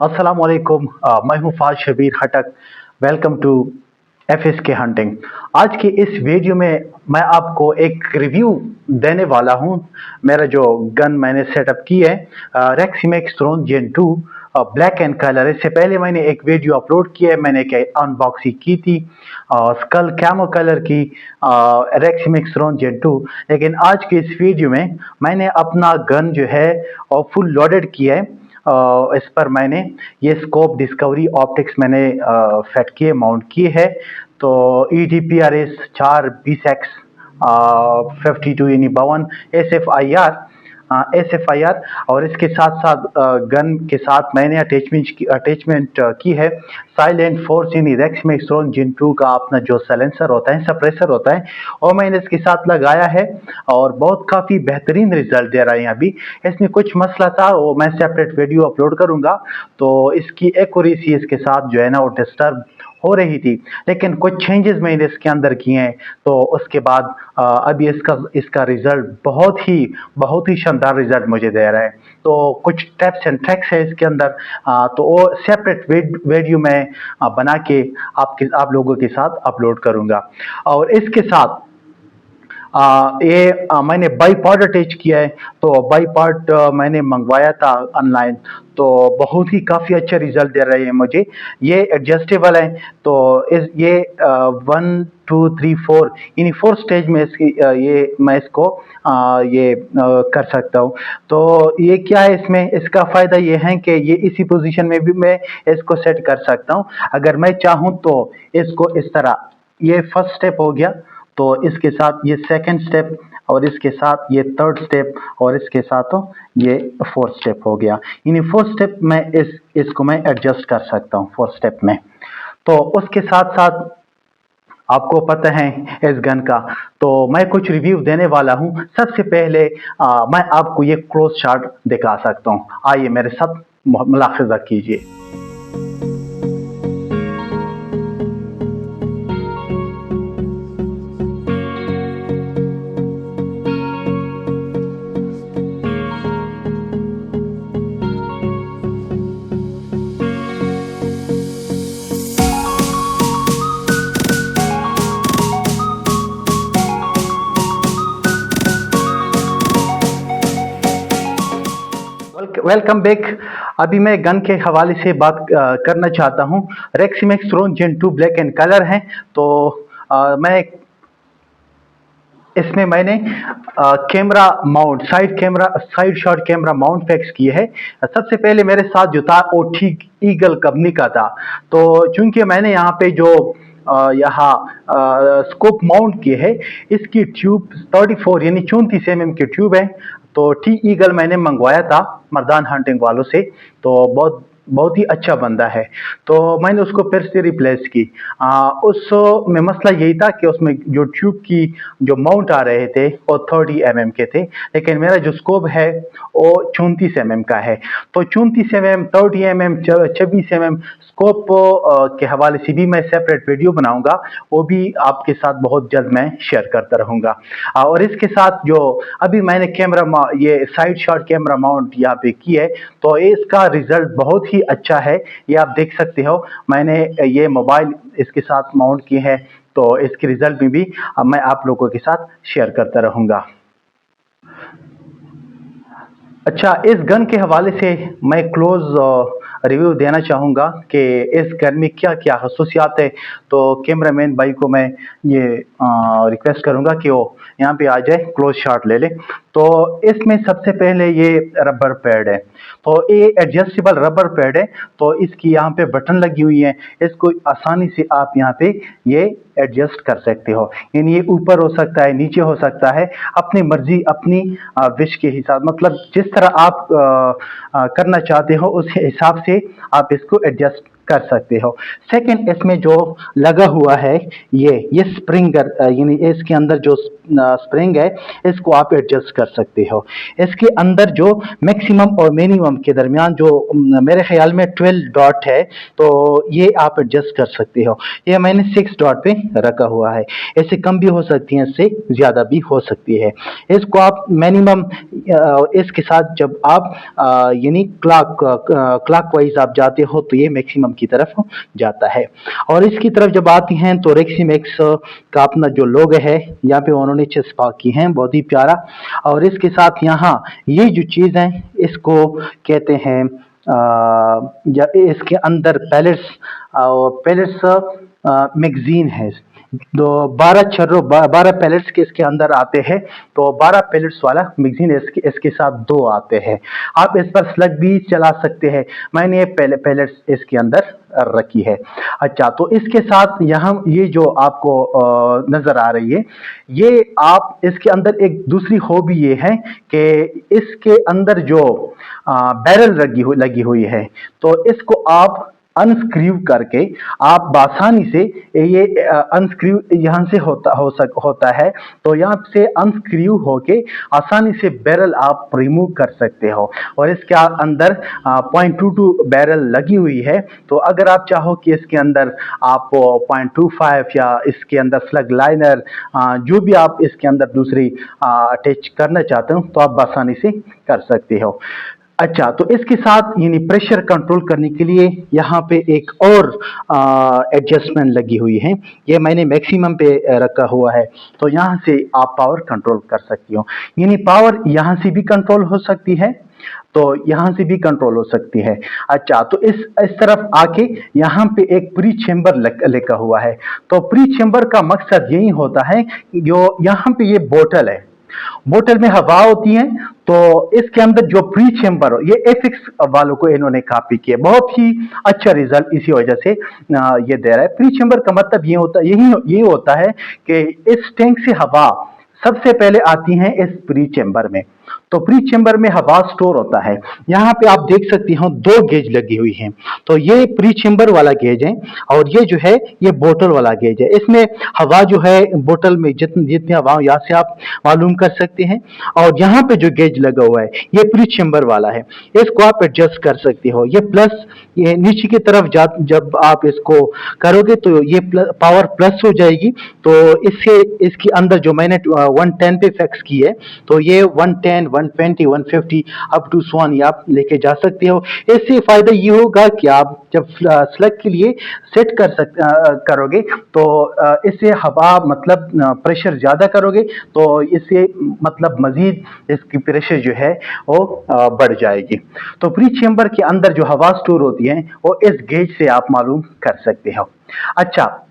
अस्सलाम वालेकुम। मैं हूँ Faaz Shabbir Khattak. Welcome to FSK hunting. आज की इस वीडियो में मैं आपको एक रिव्यू देने वाला हूँ। मेरा जो गन मैंने सेटअप की है, Reximex Throne Gen 2 black and colour. इससे पहले मैंने एक वीडियो अपलोड किया है, मैंने एक अनबॉक्सिंग की थी स्कल कैमो कलर की रेक्सिमेक्स थ्रोन जेन 2। लेकिन आज की इस वीडियो में मैंने अपना गन जो है फुल लोडेड किया है। इस पर मैंने ये स्कोप डिस्कवरी ऑप्टिक्स मैंने सेट किए, माउंट किए है। तो EDPRS 4 20X 52 यानी 52 SFIR और इसके साथ साथ गन के साथ मैंने अटैचमेंट की है साइलेंट फोर्स यानी रेक्सिमेक्स थ्रोन जेन 2 का अपना जो सलेंसर होता है, सप्रेसर होता है, और मैंने इसके साथ लगाया है और बहुत काफ़ी बेहतरीन रिजल्ट दे रहा है। अभी इसमें कुछ मसला था, वो मैं सेपरेट वीडियो अपलोड करूंगा। तो इसकी एक्यूरेसी इसके साथ जो है ना वो डिस्टर्ब हो रही थी, लेकिन कुछ चेंजेस मैंने इसके अंदर किए हैं। तो उसके बाद अभी इसका इसका रिजल्ट बहुत ही शानदार रिजल्ट मुझे दे रहा है। तो कुछ टिप्स एंड ट्रिक्स है इसके अंदर, तो वो सेपरेट वीडियो में बना के आप लोगों के साथ अपलोड करूंगा। और इसके साथ मैंने बाई पार्ट अटैच किया है। तो बाई पार्ट मैंने मंगवाया था ऑनलाइन, तो बहुत ही काफ़ी अच्छा रिजल्ट दे रहे हैं मुझे। ये एडजस्टेबल है। तो इस ये 1 2 3 4 यानी 4 स्टेज में इसकी ये मैं इसको कर सकता हूँ। तो ये क्या है, इसमें इसका फ़ायदा ये है कि ये इसी पोजीशन में भी मैं इसको सेट कर सकता हूँ। अगर मैं चाहूँ तो इसको इस तरह, ये फर्स्ट स्टेप हो गया, तो इसके साथ ये सेकंड स्टेप, और इसके साथ ये थर्ड स्टेप, और इसके साथ तो ये फोर्थ स्टेप हो गया। यानी फोर्थ स्टेप में इसको मैं एडजस्ट कर सकता हूँ फोर्थ स्टेप में। तो उसके साथ साथ आपको पता है इस गन का, तो मैं कुछ रिव्यू देने वाला हूँ। सबसे पहले मैं आपको ये क्लोज शॉट दिखा सकता हूँ। आइए मेरे साथ मुलाहिजा कीजिए। Welcome back. अभी मैं गन के हवाले से बात करना चाहता हूँ। Reximex Throne Gen 2 black and colour है। तो मैं इसमें मैंने camera mount, side shot camera mount fix किए है। सबसे पहले मेरे साथ जो था वो ठीक ईगल कंपनी का था। तो चूंकि मैंने यहाँ पे जो यहाँ स्कोप माउंट किए है, इसकी ट्यूब 34 यानी 34 mm की ट्यूब है। तो टी ईगल मैंने मंगवाया था मर्दान हंटिंग वालों से। तो बहुत बहुत ही अच्छा बंदा है। तो मैंने उसको फिर से रिप्लेस की। उस में मसला यही था कि उसमें जो ट्यूब की जो माउंट आ रहे थे वो 30 mm के थे, लेकिन मेरा जो स्कोप है वो 34 mm का है। तो 34 mm, 30 mm, 26 mm स्कोप के हवाले से भी मैं सेपरेट वीडियो बनाऊंगा, वो भी आपके साथ बहुत जल्द मैं शेयर करता रहूंगा। और इसके साथ जो अभी मैंने ये साइड शॉट कैमरा माउंट यहाँ पे की है, तो इसका रिजल्ट बहुत ही अच्छा है। ये आप देख सकते हो, मैंने ये मोबाइल इसके साथ माउंट किए हैं। तो इसके रिजल्ट में भी मैं आप लोगों के साथ शेयर करता रहूंगा। अच्छा, इस गन के हवाले से मैं क्लोज रिव्यू देना चाहूँगा कि इस गन में क्या-क्या खसूसियात है। तो कैमरामैन भाई को मैं ये रिक्वेस्ट करूँगा कि वो यहाँ पे आ जाए, क्लोज शॉट ले ले। तो इसमें सबसे पहले ये रबर पैड है। तो ये एडजस्टेबल रबर पैड है। तो इसकी यहाँ पे बटन लगी हुई है, इसको आसानी से आप यहाँ पे ये एडजस्ट कर सकते हो। यानी ये ऊपर हो सकता है, नीचे हो सकता है, अपनी मर्जी, अपनी विश के हिसाब, मतलब जिस तरह आप करना चाहते हो उस हिसाब से आप इसको एडजस्ट कर सकते हो। सेकंड, इसमें जो लगा हुआ है ये स्प्रिंगर, यानी इसके अंदर जो स्प्रिंग है इसको आप एडजस्ट कर सकते हो। इसके अंदर जो मैक्सिमम और मिनिमम के दरमियान जो मेरे ख्याल में 12 डॉट है, तो ये आप एडजस्ट कर सकते हो। ये मैंने 6 डॉट पे रखा हुआ है। इससे कम भी हो सकती है, इससे ज़्यादा भी हो सकती है। इसको आप मिनिमम, इसके साथ जब आप यानी क्लॉक वाइज आप जाते हो तो ये मैक्सिमम की तरफ जाता है। और इसकी तरफ जब आती हैं तो रेक्सीमेक्स का अपना जो लोगो है यहाँ पे उन्होंने चिपका की है, बहुत ही प्यारा। और इसके साथ यहाँ ये जो चीज़ है इसको कहते हैं या इसके अंदर पैलेट्स मैगजीन है। तो 12 पैलेट्स के इसके अंदर आते हैं, तो 12 पैलेट्स वाला मैगजीन इसके साथ 2 आते हैं। आप इस पर स्लग भी चला सकते हैं। मैंने पैलेट्स इसके अंदर रखी है। अच्छा, तो इसके साथ यहाँ ये जो आपको नजर आ रही है, ये आप इसके अंदर एक दूसरी हॉबी ये है कि इसके अंदर जो बैरल लगी हुई है, तो इसको आप अनस्क्रू करके आप बासानी से ये अनस्क्रू यहाँ से होता है, तो यहाँ से अनस्क्रू होके आसानी से बैरल आप रिमूव कर सकते हो। और इसके अंदर 0.22 बैरल लगी हुई है, तो अगर आप चाहो कि इसके अंदर आप 0.25 या इसके अंदर स्लग लाइनर जो भी आप इसके अंदर दूसरी अटैच करना चाहते हो तो आप बासानी से कर सकते हो। अच्छा, तो इसके साथ यानी प्रेशर कंट्रोल करने के लिए यहाँ पे एक और एडजस्टमेंट लगी हुई है। ये मैंने मैक्सिमम पे रखा हुआ है, तो यहाँ से आप पावर कंट्रोल कर सकती हो। यानी पावर यहाँ से भी कंट्रोल हो सकती है, तो यहाँ से भी कंट्रोल हो सकती है। अच्छा, तो इस तरफ आके यहाँ पे एक प्री चेम्बर लिखा हुआ है। तो प्री चेम्बर का मकसद यही होता है, जो यहाँ पे ये बोतल है, बोतल में हवा होती है, तो इसके अंदर जो प्री चेम्बर हो, ये एथिक्स वालों को इन्होंने कॉपी किया, बहुत ही अच्छा रिजल्ट इसी वजह से ये दे रहा है। प्री चेम्बर का मतलब यही होता है कि इस टैंक से हवा सबसे पहले आती है इस प्री चेम्बर में, तो प्री चेम्बर में हवा स्टोर होता है। यहाँ पे आप देख सकती हो 2 गेज लगी हुई हैं, तो ये प्री चेम्बर वाला गेज है और ये जो है ये बोतल वाला गेज है। इसमें हवा जो है बोतल में जितनी हवा यहाँ से आप मालूम कर सकते हैं। और यहाँ पे जो गेज लगा हुआ है ये प्री चेम्बर वाला है, इसको आप एडजस्ट कर सकते हो। ये प्लस, ये नीचे की तरफ जब आप इसको करोगे तो ये पावर प्लस हो जाएगी। तो इससे इसके अंदर जो मैंने 110 पे फिक्स की है, तो ये 110, 120, 150 अप टू 1 आप लेके जा सकते हो। इससे फायदा ये होगा कि आप जब स्लग के लिए सेट करोगे तो इससे हवा मतलब प्रेशर ज्यादा करोगे तो इससे मतलब मजीद इसकी प्रेशर जो है वो बढ़ जाएगी। तो प्री चेम्बर के अंदर जो हवा स्टोर होती है वो इस गेज से आप मालूम कर सकते हो। अच्छा,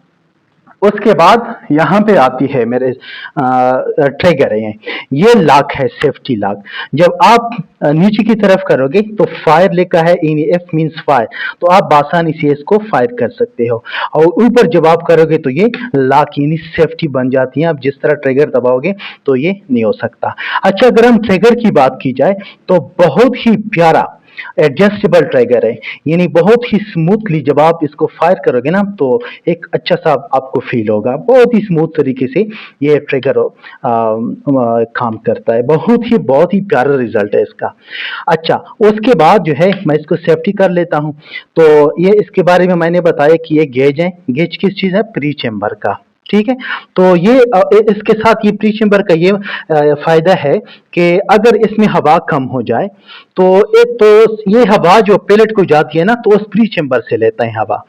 उसके बाद यहाँ पे आती है मेरे ट्रिगर है, ये लॉक है, सेफ्टी लॉक। जब आप नीचे की तरफ करोगे तो फायर लिखा है, इन एफ मींस फायर, तो आप आसानी से इसको फायर कर सकते हो। और ऊपर जब आप करोगे तो ये लॉक यानी सेफ्टी बन जाती है। आप जिस तरह ट्रिगर दबाओगे तो ये नहीं हो सकता। अच्छा, अगर हम ट्रिगर की बात की जाए तो बहुत ही प्यारा एडजस्टेबल ट्रिगर है, यानी बहुत ही स्मूथली जब आप इसको फायर करोगे ना तो एक अच्छा सा आपको फील होगा। बहुत ही स्मूथ तरीके से ये ट्रिगर काम करता है। बहुत ही प्यारा रिजल्ट है इसका। अच्छा, उसके बाद जो है मैं इसको सेफ्टी कर लेता हूँ। तो ये इसके बारे में मैंने बताया कि ये गेज है। गेज किस चीज है? प्री चेम्बर का। ठीक है, तो ये इसके साथ ये प्री चेम्बर का ये फायदा है कि अगर इसमें हवा कम हो जाए तो ये हवा जो पैलेट को जाती है ना तो उस प्री चेम्बर से लेता है हवा।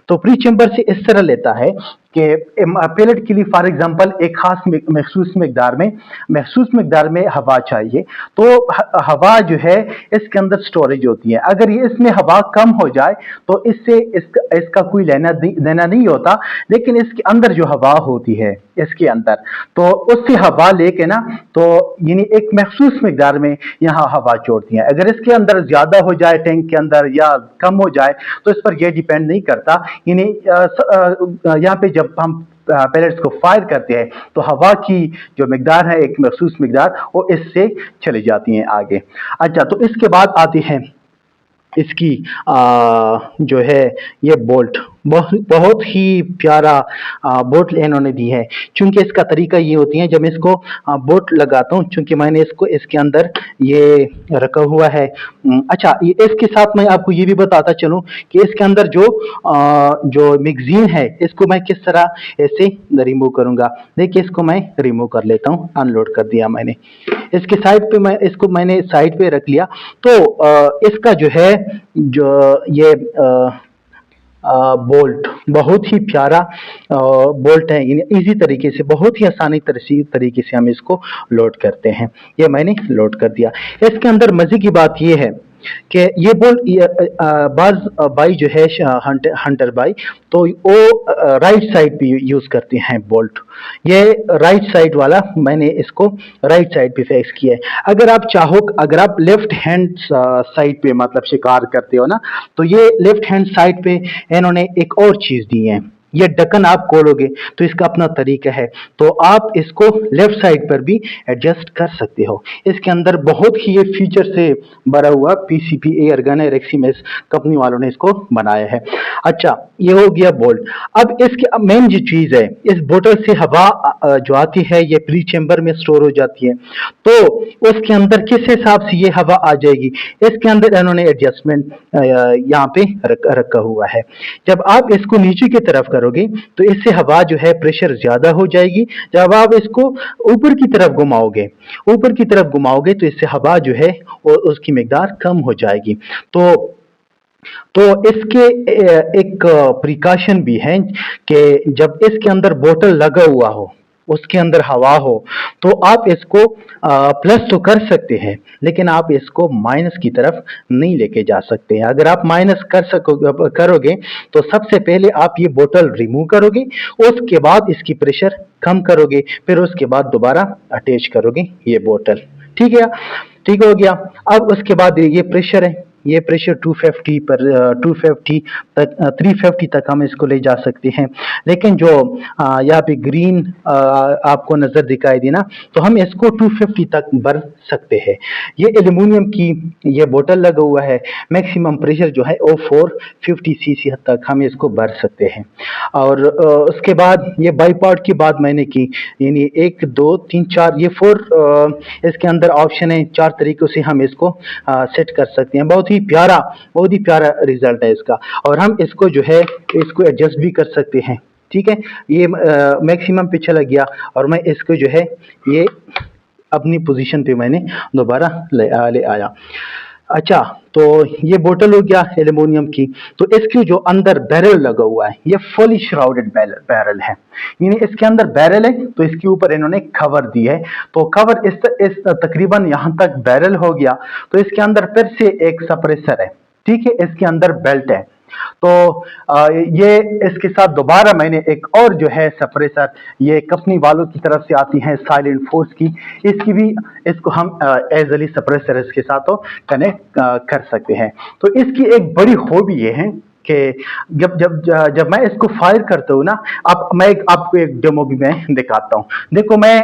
तो प्री चेम्बर से इस तरह लेता है कि पैलेट के लिए फॉर एग्जांपल एक खास महसूस मकदार में हवा चाहिए, तो हवा जो है इसके अंदर स्टोरेज होती है। अगर ये इसमें हवा कम हो जाए तो इससे इसका कोई देना नहीं होता, लेकिन इसके अंदर जो हवा होती है इसके अंदर, तो उससे हवा लेके ना तो यानी एक महसूस मकदार में यहाँ हवा छोड़ती है। अगर इसके अंदर ज्यादा हो जाए टैंक के अंदर या कम हो जाए तो इस पर यह डिपेंड नहीं करता। यानी यहाँ पे जब हम पैलेट्स को फायर करते हैं तो हवा की जो मकदार है, एक महसूस मकदार, वो इससे चली जाती है आगे। अच्छा, तो इसके बाद आती है इसकी जो है ये बोल्ट बहुत ही प्यारा बोल्ट इन्होंने दी है। चूंकि इसका तरीका ये होती है, जब मैं इसको बोल्ट लगाता हूँ, चूंकि मैंने इसको इसके अंदर ये रखा हुआ है। अच्छा, इसके साथ मैं आपको ये भी बताता चलूं कि इसके अंदर जो मैगजीन है, इसको मैं किस तरह ऐसे रिमूव करूंगा। देखिए, इसको मैं रिमूव कर लेता हूँ, अनलोड कर दिया मैंने। इसके साइड पे मैंने साइड पे रख लिया। तो इसका जो है जो ये बोल्ट बहुत ही प्यारा बोल्ट है। इजी तरीके से, बहुत ही आसानी तरीके से हम इसको लोड करते हैं। ये मैंने लोड कर दिया। इसके अंदर मजे की बात ये है कि ये बोल्ट बाज बाई जो है हंटर बाई, तो वो राइट साइड पे यूज करते हैं बोल्ट। ये राइट साइड वाला मैंने इसको राइट साइड पे फिक्स किया है। अगर आप चाहो, अगर आप लेफ्ट हैंड साइड पे मतलब शिकार करते हो ना, तो ये लेफ्ट हैंड साइड पे इन्होंने एक और चीज दी है। ये ढक्कन आप खोलोगे तो इसका अपना तरीका है, तो आप इसको लेफ्ट साइड पर भी एडजस्ट कर सकते हो। इसके अंदर बहुत ही ये फीचर से भरा हुआ पीसीपी एयर गन है, रेक्सिमेस कंपनी वालों ने इसको बनाया है। अच्छा, ये हो गया बोल्ट। अब इसके मेन जो चीज है, इस बोतल से हवा जो आती है ये प्री चेंबर में स्टोर हो जाती है। तो उसके अंदर किस हिसाब से ये हवा आ जाएगी, इसके अंदर इन्होंने एडजस्टमेंट यहाँ पे रखा हुआ है। जब आप इसको नीचे की तरफ करोगे तो इससे हवा जो है प्रेशर ज्यादा हो जाएगी। जब आप इसको ऊपर की तरफ घुमाओगे तो इससे हवा जो है उसकी मिकदार कम हो जाएगी। तो इसके एक प्रिकॉशन भी है कि जब इसके अंदर बोतल लगा हुआ हो, उसके अंदर हवा हो, तो आप इसको प्लस तो कर सकते हैं, लेकिन आप इसको माइनस की तरफ नहीं लेके जा सकते हैं। अगर आप माइनस करोगे तो सबसे पहले आप ये बोतल रिमूव करोगे, उसके बाद इसकी प्रेशर कम करोगे, फिर उसके बाद दोबारा अटैच करोगे ये बोतल। ठीक है, ठीक हो गया। अब उसके बाद ये प्रेशर है, ये प्रेशर 250 पर 250 तक 350 तक हम इसको ले जा सकते हैं। लेकिन जो यहाँ पे ग्रीन आपको नजर दिखाई दी ना, तो हम इसको 250 तक भर सकते हैं। ये एल्यूमिनियम की ये बोतल लगा हुआ है। मैक्सिमम प्रेशर जो है वो 450 सीसी तक हम इसको भर सकते हैं। और उसके बाद ये बाईपार्ट की बात मैंने की, यानी 1 2 3 4 ये 4 इसके अंदर ऑप्शन है। 4 तरीकों से हम इसको सेट कर सकते हैं। बहुत ही प्यारा रिजल्ट है इसका। और हम इसको जो है इसको एडजस्ट भी कर सकते हैं। ठीक है, ये मैक्सिमम पे चला गया और मैं इसको जो है ये अपनी पोजीशन पे मैंने दोबारा ले आया। अच्छा, तो ये बोतल हो गया एल्यूमिनियम की। तो इसके जो अंदर बैरल लगा हुआ है, ये फुली श्राउडेड बैरल है, यानी इसके अंदर बैरल है तो इसके ऊपर इन्होंने कवर दी है। तो कवर इस तकरीबन यहाँ तक बैरल हो गया। तो इसके अंदर फिर से एक सप्रेसर है। ठीक है, इसके अंदर बेल्ट है। तो ये इसके साथ दोबारा मैंने एक और जो है सप्रेसर, ये कंपनी वालों की तरफ से आती है साइलेंट फोर्स की, इसको हम एजली सप्रेसर इसके साथ तो कनेक्ट कर सकते हैं। तो इसकी एक बड़ी खूबी ये है कि जब मैं इसको फायर करता हूँ ना, आपको एक डेमो भी मैं दिखाता हूँ। देखो, मैं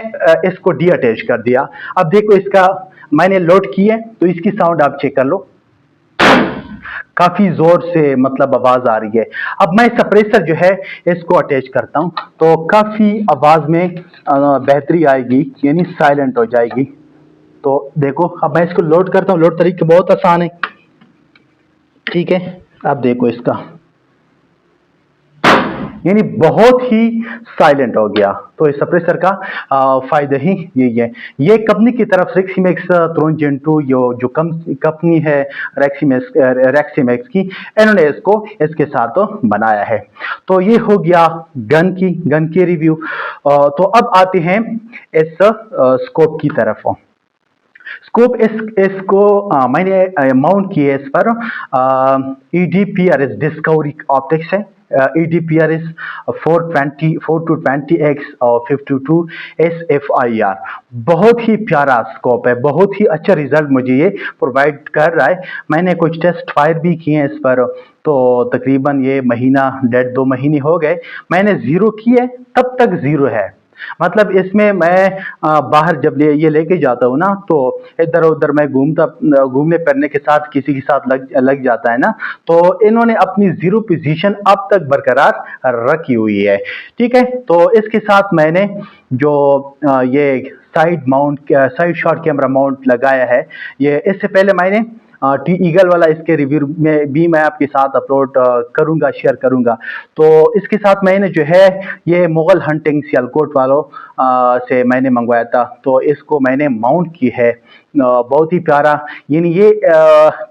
इसको डी अटैच कर दिया। अब देखो, इसका मैंने लोड किया तो इसकी साउंड आप चेक कर लो, काफी जोर से मतलब आवाज आ रही है। अब मैं सप्रेसर जो है इसको अटैच करता हूं तो काफी आवाज में बेहतरी आएगी, यानी साइलेंट हो जाएगी। तो देखो, अब मैं इसको लोड करता हूं। लोड तरीका बहुत आसान है। ठीक है, अब देखो इसका, यानी बहुत ही साइलेंट हो गया। तो इस सप्रेसर का फायदा ही यही है। ये कंपनी की तरफ रेक्सीमैक्स थ्रोन जेन 2 जो कंपनी है रेक्सीमैक्स की, इन्होंने इसको इसके साथ तो बनाया है। तो ये हो गया गन की रिव्यू। तो अब आते हैं इस स्कोप की तरफ। स्कोप इसको मैंने माउंट किया इस पर EDPRS डिस्कवरी ऑप्टिक्स है। EDPRS 420x और 52 SFIR। बहुत ही प्यारा स्कोप है, बहुत ही अच्छा रिजल्ट मुझे ये प्रोवाइड कर रहा है। मैंने कुछ टेस्ट फायर भी किए हैं इस पर, तो तकरीबन ये महीना 1.5-2 महीने हो गए। मैंने जीरो किए, तब तक जीरो है। मतलब इसमें मैं बाहर जब ये लेके जाता हूँ ना, तो इधर उधर मैं घूमने फिरने के साथ किसी के साथ लग लग जाता है ना, तो इन्होंने अपनी जीरो पोजीशन अब तक बरकरार रखी हुई है। ठीक है, तो इसके साथ मैंने जो ये साइड शॉट कैमरा माउंट लगाया है, ये इससे पहले मैंने टी ईगल वाला इसके रिव्यू में भी मैं आपके साथ अपलोड करूंगा, शेयर करूंगा। तो इसके साथ मैंने जो है ये मुगल हंटिंग सियालकोट वालों से मैंने मंगवाया था, तो इसको मैंने माउंट की है। बहुत ही प्यारा, यानी ये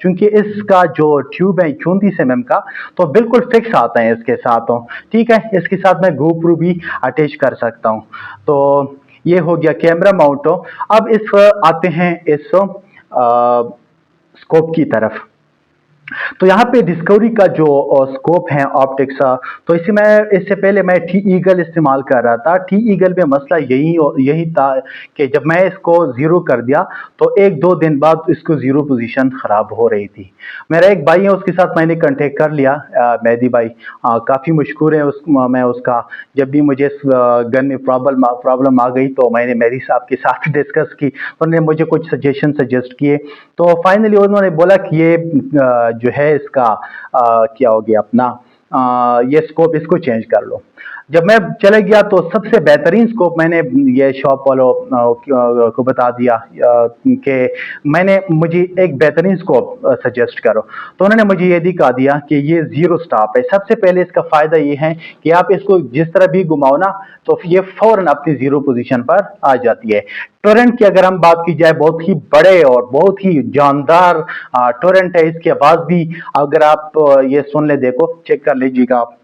चूंकि इसका जो ट्यूब है 34 mm का, तो बिल्कुल फिक्स आता है इसके साथ। ठीक है, इसके साथ मैं GoPro भी अटैच कर सकता हूँ। तो ये हो गया कैमरा माउंट। अब इस आते हैं इस स्कोप की तरफ। तो यहाँ पे डिस्कवरी का जो स्कोप है ऑप्टिक्स, तो इसी में इससे पहले मैं टी ईगल इस्तेमाल कर रहा था। टी ईगल में मसला यही था कि जब मैं इसको ज़ीरो कर दिया तो एक दो दिन बाद इसको ज़ीरो पोजीशन ख़राब हो रही थी। मेरा एक भाई है, उसके साथ मैंने कांटेक्ट कर लिया, मेहदी भाई, काफ़ी मशहूर है मैं उसका। जब भी मुझे इस गन में प्रॉब्लम आ गई तो मैंने मेहदी साहब के साथ डिस्कस की, उन्होंने मुझे कुछ सजेस्ट किए। तो फाइनली उन्होंने बोला कि ये जो है इसका क्या हो गया अपना, ये स्कोप इसको चेंज कर लो। जब मैं चले गया तो सबसे बेहतरीन स्कोप मैंने ये शॉप वालों को बता दिया कि मुझे एक बेहतरीन स्कोप सजेस्ट करो। तो उन्होंने मुझे ये दिखा दिया कि ये जीरो स्टॉप है। सबसे पहले इसका फायदा ये है कि आप इसको जिस तरह भी घुमाओ ना, तो ये फौरन अपनी जीरो पोजीशन पर आ जाती है। टोरेंट की अगर हम बात की जाए, बहुत ही बड़े और बहुत ही जानदार टोरेंट है। इसकी आवाज भी अगर आप ये सुन ले, देखो चेक कर लीजिएगा आप,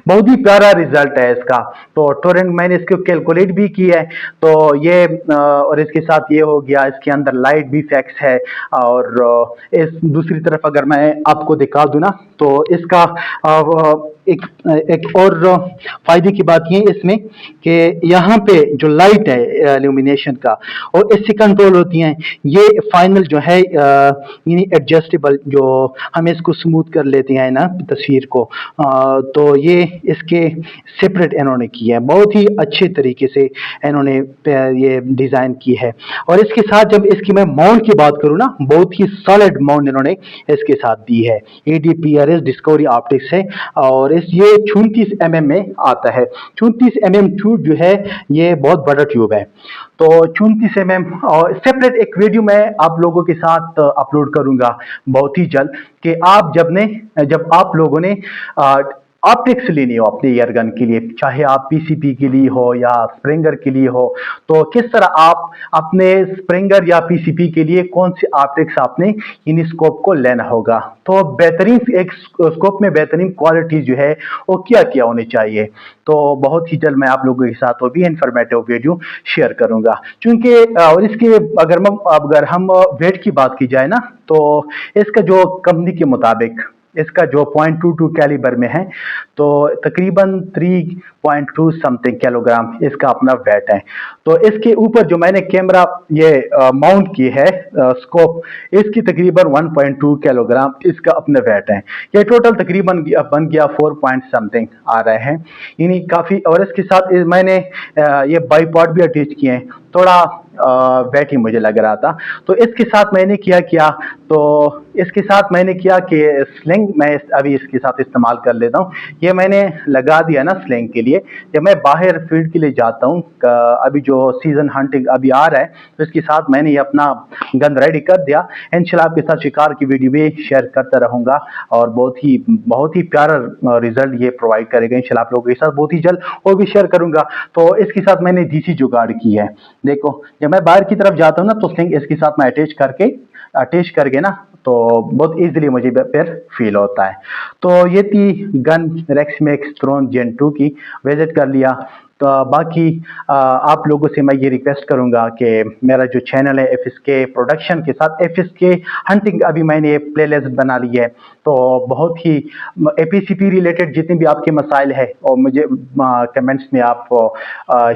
बहुत ही प्यारा रिजल्ट है इसका। तो टोरेंट मैंने इसको कैलकुलेट भी की है। तो ये और इसके साथ ये हो गया, इसके अंदर लाइट भी फिक्स है। और इस दूसरी तरफ अगर मैं आपको दिखा दूं ना, तो इसका एक एक और फायदे की बात ये इसमें कि यहाँ पे जो लाइट है इल्यूमिनेशन का, और इससे कंट्रोल होती हैं। ये फाइनल जो है यानी एडजस्टेबल, जो हम इसको स्मूथ कर लेते हैं ना तस्वीर को, तो ये इसके सेपरेट इन्होंने की है। बहुत ही अच्छे तरीके से इन्होंने ये डिज़ाइन की है। और इसके साथ जब इसकी मैं माउंट की बात करूँ ना, बहुत ही सॉलिड माउंट इन्होंने इसके साथ दी है। ADPRS डिस्कवरी ऑप्टिक्स है, और ये 34 mm में आता है। 34 mm ट्यूब जो है ये बहुत बड़ा ट्यूब है। तो 34 mm, और सेपरेट एक वीडियो मैं आप लोगों के साथ अपलोड करूंगा बहुत ही जल्द, कि आप जब आप लोगों ने ऑप्टिक्स लेनी हो अपने एयरगन के लिए, चाहे आप PCP के लिए हो या स्प्रिंगर के लिए हो, तो किस तरह आप अपने स्प्रिंगर या PCP के लिए कौन सी ऑप्टिक्स आपने इन स्कोप को लेना होगा। तो बेहतरीन एक स्कोप में बेहतरीन क्वालिटी जो है वो क्या क्या होनी चाहिए। तो बहुत ही जल्द मैं आप लोगों के साथ वो भी इंफॉर्मेटिव वीडियो शेयर करूंगा। क्योंकि और इसके अगर हम वेट की बात की जाए ना, तो इसका जो कंपनी के मुताबिक इसका जो 0.22 कैलिबर में है, तो तकरीबन 3.2 समथिंग किलोग्राम इसका अपना वेट है। तो इसके ऊपर जो मैंने कैमरा ये माउंट की है स्कोप, इसकी तकरीबन 1.2 किलोग्राम इसका अपना वेट है। ये टोटल तकरीबन बन गया 4 पॉइंट समथिंग आ रहे हैं, यानी काफ़ी। और इसके साथ मैंने ये बाईपॉड भी अटैच किए हैं, थोड़ा वेट ही मुझे लग रहा था। तो इसके साथ मैंने किया कि स्लिंग मैं अभी इसके साथ इस्तेमाल कर लेता हूँ। ये मैंने लगा दिया ना स्लिंग के लिए, जब मैं बाहर फील्ड के लिए जाता हूँ, अभी जो सीजन हंटिंग अभी आ रहा है, तो इसके साथ मैंने ये अपना गन रेडी कर दिया। इंशाल्लाह आपके साथ शिकार की वीडियो भी शेयर करता रहूँगा, और बहुत ही प्यारा रिजल्ट ये प्रोवाइड करेगा इंशाल्लाह आप लोगों के साथ बहुत ही जल्द, वो भी शेयर करूँगा। तो इसके साथ मैंने DC जुगाड़ की है। देखो, जब मैं बाहर की तरफ जाता हूँ ना, तो स्लिंग इसके साथ मैं अटैच करके ना, तो बहुत इजीली मुझे फिर फील होता है। तो ये थी गन रेक्समैक्स थ्रोन जेन 2 की, विजिट कर लिया। तो बाकी आप लोगों से मैं ये रिक्वेस्ट करूंगा कि मेरा जो चैनल है FSK प्रोडक्शन के साथ FSK हंटिंग, अभी मैंने प्लेलिस्ट बना ली है, तो बहुत ही एपीसीपी रिलेटेड जितने भी आपके मसाइल है और मुझे कमेंट्स में आप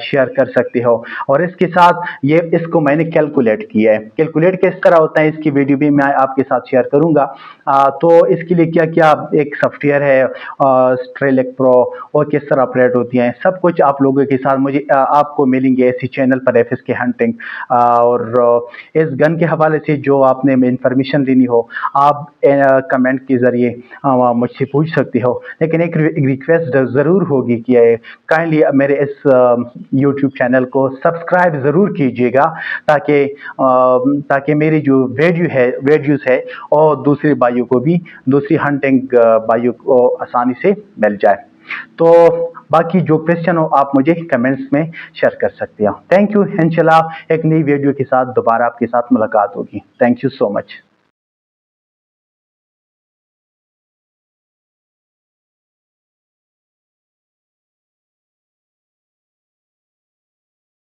शेयर कर सकते हो। और इसके साथ ये इसको मैंने कैलकुलेट किया है, कैलकुलेट किस तरह होता है इसकी वीडियो भी मैं आपके साथ शेयर करूंगा। तो इसके लिए क्या क्या एक सॉफ्टवेयर है स्ट्रेलिक प्रो और किस तरह ऑपरेट होती हैं, सब कुछ आप लोगों के साथ मुझे आपको मिलेंगे इसी चैनल पर FSK हंटिंग। और इस गन के हवाले से जो आपने इंफॉर्मेशन लेनी हो आप कमेंट के ज़रिए मुझसे पूछ सकते हो। लेकिन एक रिक्वेस्ट ज़रूर होगी कि काइंडली मेरे इस यूट्यूब चैनल को सब्सक्राइब ज़रूर कीजिएगा ताकि मेरी जो वीडियोज़ है और दूसरे भाइयों को भी, दूसरी हंटिंग भाइयों को आसानी से मिल जाए। तो बाकी जो क्वेश्चन हो आप मुझे कमेंट्स में शेयर कर सकते हो। Thank you. इंशाल्लाह एक नई वीडियो के साथ दोबारा आपके साथ मुलाकात होगी। Thank you so much.